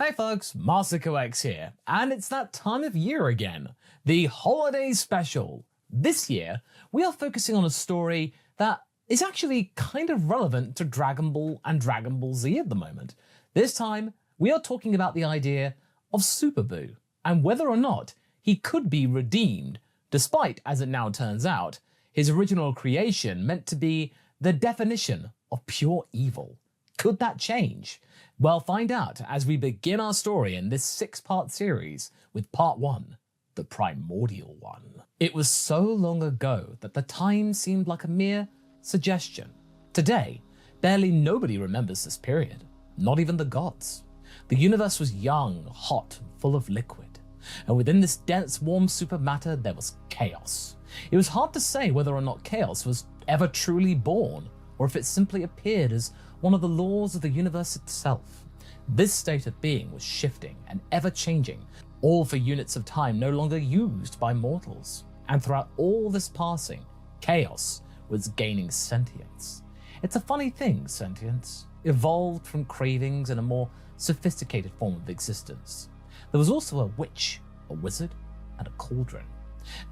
Hey folks, MasakoX here, and it's that time of year again, the holiday special. This year, we are focusing on a story that is actually kind of relevant to Dragon Ball and Dragon Ball Z at the moment. This time, we are talking about the idea of Super Buu, and whether or not he could be redeemed, despite, as it now turns out, his original creation meant to be the definition of pure evil. Could that change? Well, find out as we begin our story in this 6-part series with part 1, the primordial one. It was so long ago that the time seemed like a mere suggestion. Today, barely nobody remembers this period, not even the gods. The universe was young, hot, full of liquid, and within this dense, warm supermatter there was chaos. It was hard to say whether or not chaos was ever truly born, or if it simply appeared as one of the laws of the universe itself. This state of being was shifting and ever-changing, all for units of time no longer used by mortals. And throughout all this passing, chaos was gaining sentience. It's a funny thing, sentience. Evolved from cravings and a more sophisticated form of existence. There was also a witch, a wizard, and a cauldron.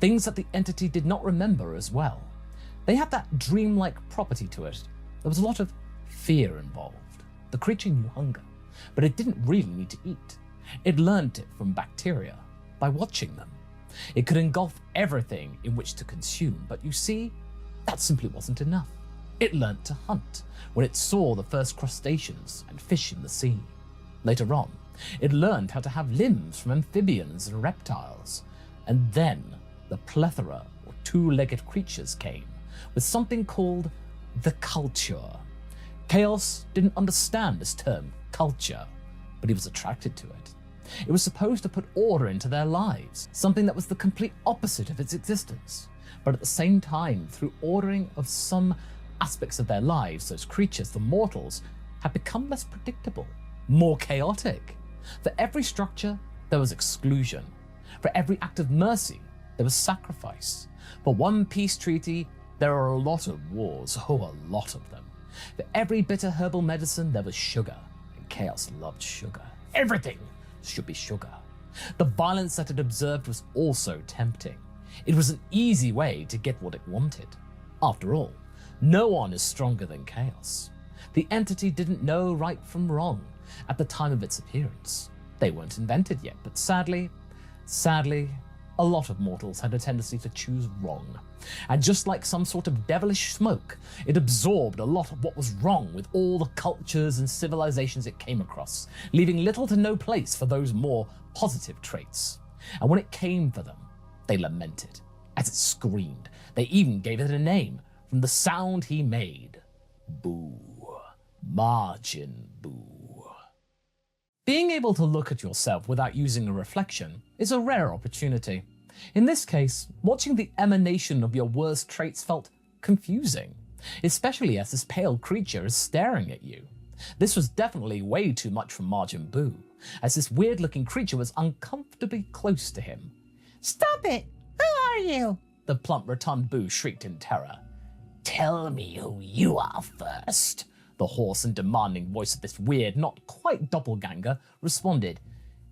Things that the entity did not remember as well. They had that dreamlike property to it. There was a lot of fear involved. The creature knew hunger, but it didn't really need to eat. It learned it from bacteria, by watching them. It could engulf everything in which to consume, but you see, that simply wasn't enough. It learned to hunt when it saw the first crustaceans and fish in the sea. Later on, it learned how to have limbs from amphibians and reptiles. And then the plethora or two-legged creatures came, with something called the culture. Chaos didn't understand this term, culture, but he was attracted to it. It was supposed to put order into their lives, something that was the complete opposite of its existence. But at the same time, through ordering of some aspects of their lives, those creatures, the mortals, had become less predictable, more chaotic. For every structure, there was exclusion. For every act of mercy, there was sacrifice. For one peace treaty, there are a lot of wars, oh, a lot of them. For every bitter herbal medicine, there was sugar, and chaos loved sugar. Everything should be sugar. The violence that it observed was also tempting. It was an easy way to get what it wanted. After all, no one is stronger than chaos. The entity didn't know right from wrong at the time of its appearance. They weren't invented yet, but sadly, a lot of mortals had a tendency to choose wrong. And just like some sort of devilish smoke, it absorbed a lot of what was wrong with all the cultures and civilizations it came across, leaving little to no place for those more positive traits. And when it came for them, they lamented. As it screamed, they even gave it a name from the sound he made. Buu. Majin Buu. Being able to look at yourself without using a reflection is a rare opportunity. In this case, watching the emanation of your worst traits felt confusing, especially as this pale creature is staring at you. This was definitely way too much from Majin Buu, as this weird-looking creature was uncomfortably close to him. Stop it! Who are you? The plump rotund Buu shrieked in terror. Tell me who you are first. The hoarse and demanding voice of this weird, not quite doppelganger responded.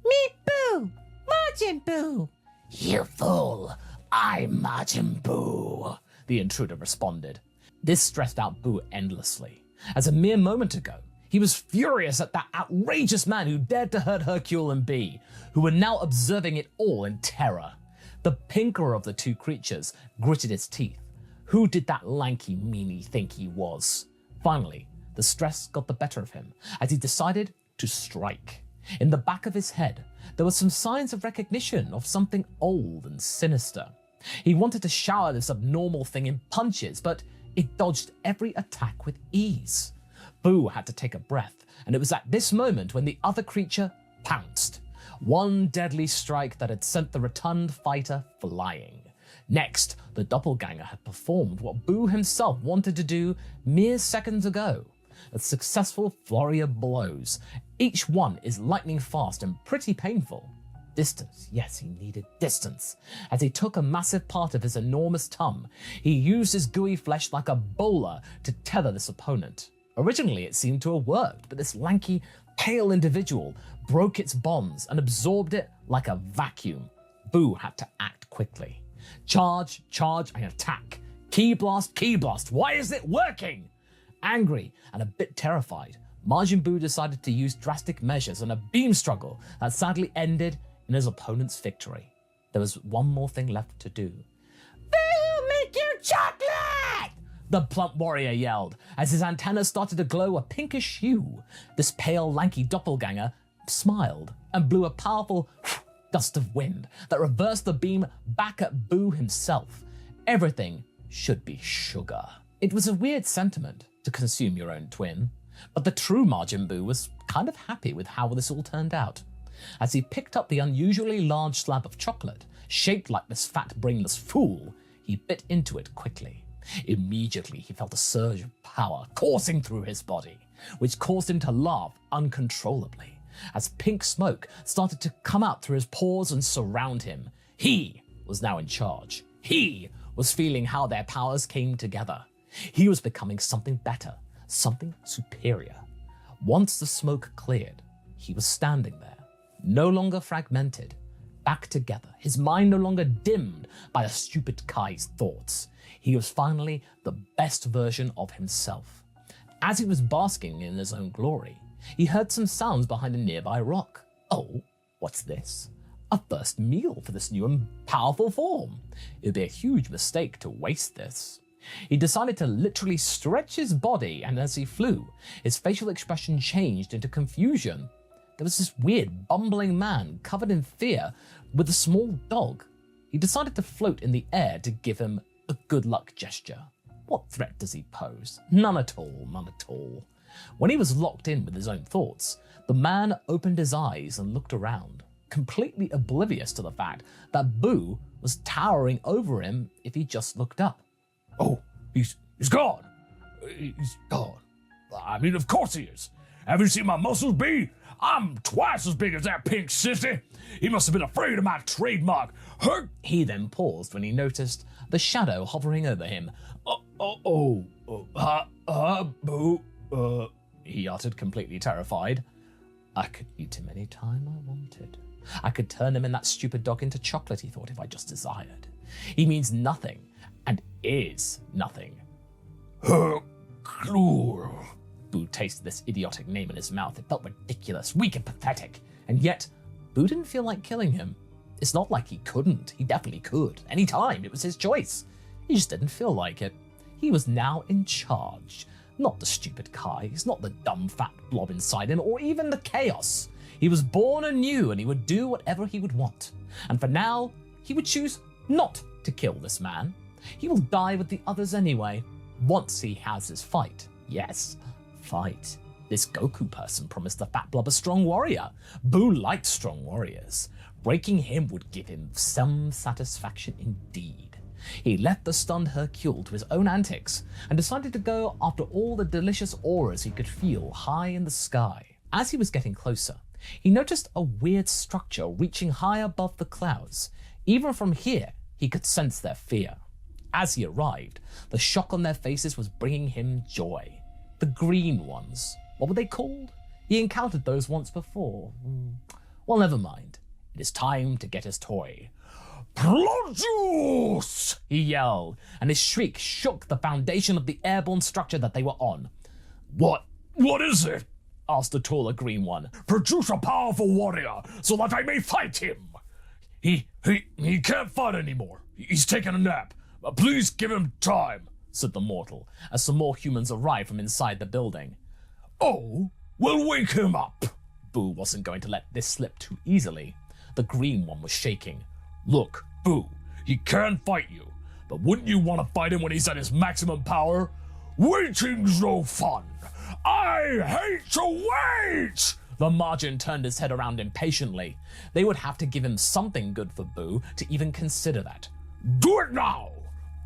Me Buu! Majin Buu! You fool! I'm Majin Buu, the intruder responded. This stressed out Buu endlessly, as a mere moment ago, he was furious at that outrageous man who dared to hurt Hercule and Bee, who were now observing it all in terror. The pinker of the two creatures gritted his teeth. Who did that lanky meanie think he was? Finally, the stress got the better of him as he decided to strike. In the back of his head, there were some signs of recognition of something old and sinister. He wanted to shower this abnormal thing in punches, but it dodged every attack with ease. Buu had to take a breath, and it was at this moment when the other creature pounced. One deadly strike that had sent the rotund fighter flying. Next, the doppelganger had performed what Buu himself wanted to do mere seconds ago. A successful flurry of blows. Each one is lightning fast and pretty painful. Distance, yes, he needed distance. As he took a massive part of his enormous tum, he used his gooey flesh like a bowler to tether this opponent. Originally, it seemed to have worked, but this lanky, pale individual broke its bonds and absorbed it like a vacuum. Buu had to act quickly. Charge, charge, and attack. Key blast, why is it working? Angry and a bit terrified, Majin Buu decided to use drastic measures in a beam struggle that sadly ended in his opponent's victory. There was one more thing left to do. Boo, make your chocolate! The plump warrior yelled as his antennas started to glow a pinkish hue. This pale, lanky doppelganger smiled and blew a powerful gust of wind that reversed the beam back at Buu himself. Everything should be sugar. It was a weird sentiment to consume your own twin, but the true Majin Buu was kind of happy with how this all turned out. As he picked up the unusually large slab of chocolate, shaped like this fat, brainless fool, he bit into it quickly. Immediately, he felt a surge of power coursing through his body, which caused him to laugh uncontrollably as pink smoke started to come out through his pores and surround him. He was now in charge. He was feeling how their powers came together. He was becoming something better, something superior. Once the smoke cleared, he was standing there, no longer fragmented, back together, his mind no longer dimmed by the stupid Kai's thoughts. He was finally the best version of himself. As he was basking in his own glory, he heard some sounds behind a nearby rock. Oh, what's this? A first meal for this new and powerful form. It would be a huge mistake to waste this. He decided to literally stretch his body, and as he flew, his facial expression changed into confusion. There was this weird, bumbling man covered in fear with a small dog. He decided to float in the air to give him a good luck gesture. What threat does he pose? None at all, none at all. When he was locked in with his own thoughts, the man opened his eyes and looked around, completely oblivious to the fact that Buu was towering over him if he just looked up. Oh, he's gone. He's gone. I mean, of course he is. Have you seen my muscles, B? I'm twice as big as that pink sissy. He must have been afraid of my trademark. He then paused when he noticed the shadow hovering over him. Boo. He uttered, completely terrified. I could eat him any time I wanted. I could turn him and that stupid dog into chocolate, he thought, if I just desired. He means nothing and is nothing. Buu tasted this idiotic name in his mouth. It felt ridiculous, weak and pathetic. And yet, Buu didn't feel like killing him. It's not like he couldn't. He definitely could. Anytime. It was his choice. He just didn't feel like it. He was now in charge. Not the stupid Kais, not the dumb fat blob inside him, or even the chaos. He was born anew and he would do whatever he would want. And for now, he would choose not to kill this man. He will die with the others anyway, once he has his fight. Yes, fight. This Goku person promised the fat blob a strong warrior. Buu liked strong warriors. Breaking him would give him some satisfaction indeed. He left the stunned Hercule to his own antics and decided to go after all the delicious auras he could feel high in the sky. As he was getting closer, he noticed a weird structure reaching high above the clouds. Even from here, he could sense their fear. As he arrived, the shock on their faces was bringing him joy. The green ones. What were they called? He encountered those once before. Well, never mind. It is time to get his toy. Produce! He yelled, and his shriek shook the foundation of the airborne structure that they were on. What is it? Asked the taller green one. Produce a powerful warrior, so that I may fight him. He can't fight anymore. He's taking a nap. Please give him time, said the mortal, as some more humans arrived from inside the building. Oh, we'll wake him up. Buu wasn't going to let this slip too easily. The green one was shaking. Look, Buu, he can fight you, but wouldn't you want to fight him when he's at his maximum power? Waiting's no fun. I hate to wait! The Majin turned his head around impatiently. They would have to give him something good for Buu to even consider that. Do it now!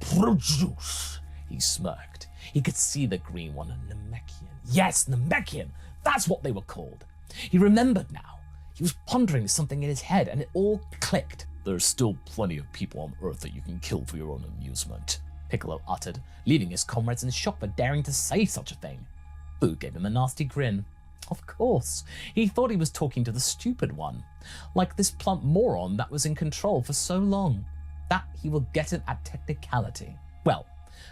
Produce! He smirked. He could see the green one, Namekian. Yes, Namekian! That's what they were called. He remembered now. He was pondering something in his head, and it all clicked. There's still plenty of people on Earth that you can kill for your own amusement, Piccolo uttered, leaving his comrades in shock for daring to say such a thing. Buu gave him a nasty grin. Of course, he thought he was talking to the stupid one, like this plump moron that was in control for so long. That he will get it at technicality. Well,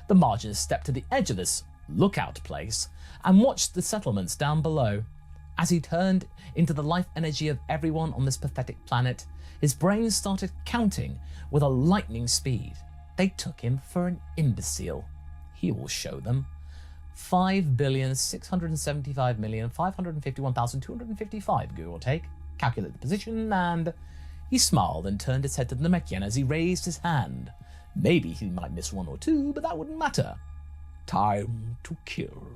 the Majin stepped to the edge of this lookout place and watched the settlements down below. As he turned into the life energy of everyone on this pathetic planet, his brain started counting with a lightning speed. They took him for an imbecile. He will show them. 5,675,551,255, give or take. Calculate the position, and he smiled and turned his head to the Namekian as he raised his hand. Maybe he might miss one or two, but that wouldn't matter. Time to kill,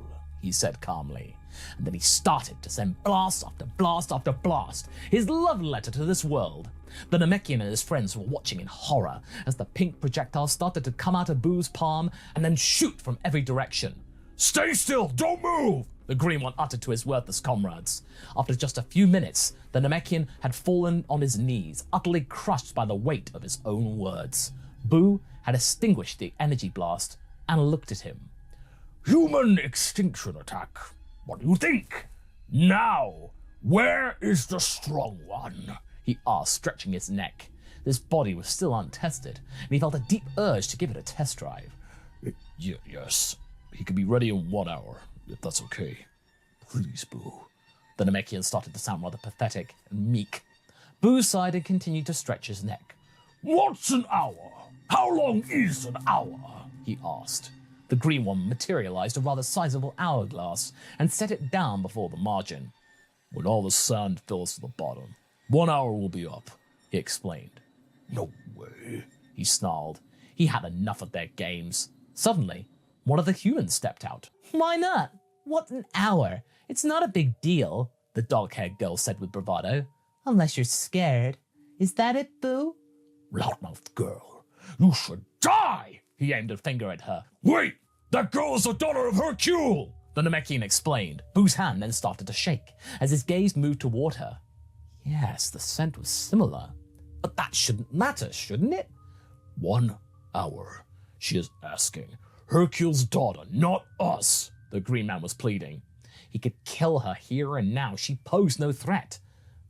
he said calmly. And then he started to send blast after blast after blast, his love letter to this world. The Namekian and his friends were watching in horror as the pink projectile started to come out of Buu's palm and then shoot from every direction. Stay still, don't move, the green one uttered to his worthless comrades. After just a few minutes, the Namekian had fallen on his knees, utterly crushed by the weight of his own words. Buu had extinguished the energy blast and looked at him. Human extinction attack. What do you think? Now, where is the strong one? He asked, stretching his neck. His body was still untested, and he felt a deep urge to give it a test drive. Yes, he could be ready in 1 hour, if that's okay. Please, Buu. The Namekian started to sound rather pathetic and meek. Buu sighed and continued to stretch his neck. What's an hour? How long is an hour? He asked. The green one materialized a rather sizable hourglass and set it down before the Majin. When all the sand fills to the bottom, 1 hour will be up, he explained. No way, he snarled. He had enough of their games. Suddenly, one of the humans stepped out. Why not? What an hour? It's not a big deal, the dog-haired girl said with bravado. Unless you're scared. Is that it, Buu? Loudmouthed girl, you should die! He aimed a finger at her. Wait! That girl is the daughter of Hercule! The Namekian explained. Buu's hand then started to shake as his gaze moved toward her. Yes, the scent was similar. But that shouldn't matter, shouldn't it? 1 hour, she is asking. Hercule's daughter, not us, the green man was pleading. He could kill her here and now. She posed no threat.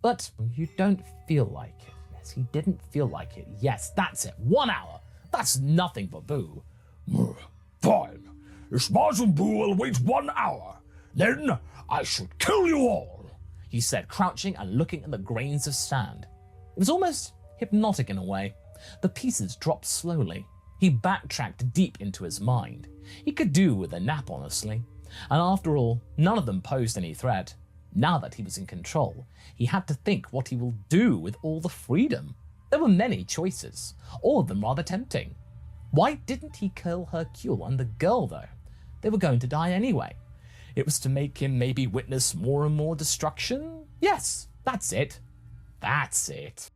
But you don't feel like it. Yes, he didn't feel like it. Yes, that's it. 1 hour. That's nothing for Buu. Fine. If Majin Buu will wait 1 hour, then I should kill you all, he said, crouching and looking at the grains of sand. It was almost hypnotic in a way. The pieces dropped slowly. He backtracked deep into his mind. He could do with a nap, honestly. And after all, none of them posed any threat. Now that he was in control, he had to think what he will do with all the freedom. There were many choices, all of them rather tempting. Why didn't he kill Hercule and the girl, though? They were going to die anyway. It was to make him maybe witness more and more destruction? Yes, that's it. That's it.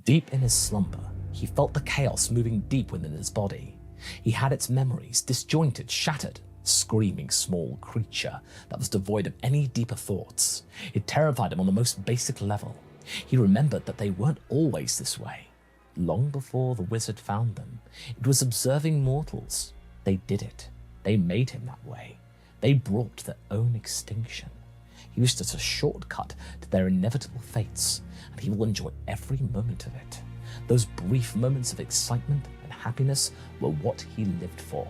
Deep in his slumber, he felt the chaos moving deep within his body. He had its memories disjointed, shattered, screaming small creature that was devoid of any deeper thoughts. It terrified him on the most basic level. He remembered that they weren't always this way. Long before the wizard found them, it was observing mortals. They did it. They made him that way. They brought their own extinction. He was just a shortcut to their inevitable fates, and he will enjoy every moment of it. Those brief moments of excitement and happiness were what he lived for.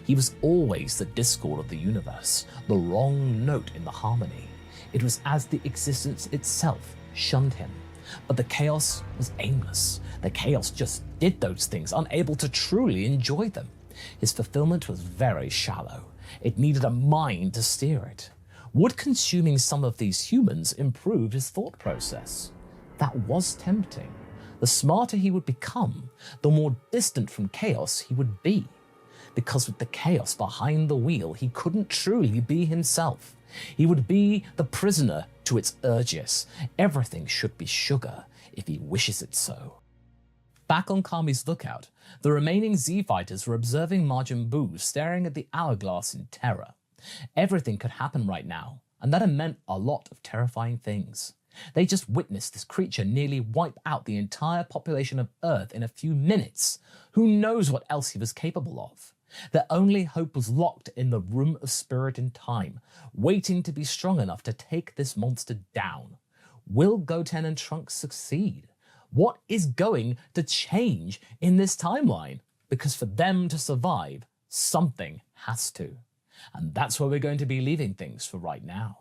He was always the discord of the universe, the wrong note in the harmony. It was as the existence itself shunned him. But the chaos was aimless. The chaos just did those things, unable to truly enjoy them. His fulfillment was very shallow. It needed a mind to steer it. Would consuming some of these humans improve his thought process? That was tempting. The smarter he would become, the more distant from chaos he would be. Because with the chaos behind the wheel, he couldn't truly be himself. He would be the prisoner to its urges. Everything should be sugar if he wishes it so. Back on Kami's lookout, the remaining Z-fighters were observing Majin Buu staring at the hourglass in terror. Everything could happen right now, and that meant a lot of terrifying things. They just witnessed this creature nearly wipe out the entire population of Earth in a few minutes. Who knows what else he was capable of? Their only hope was locked in the Room of Spirit and Time, waiting to be strong enough to take this monster down. Will Goten and Trunks succeed? What is going to change in this timeline? Because for them to survive, something has to. And that's where we're going to be leaving things for right now.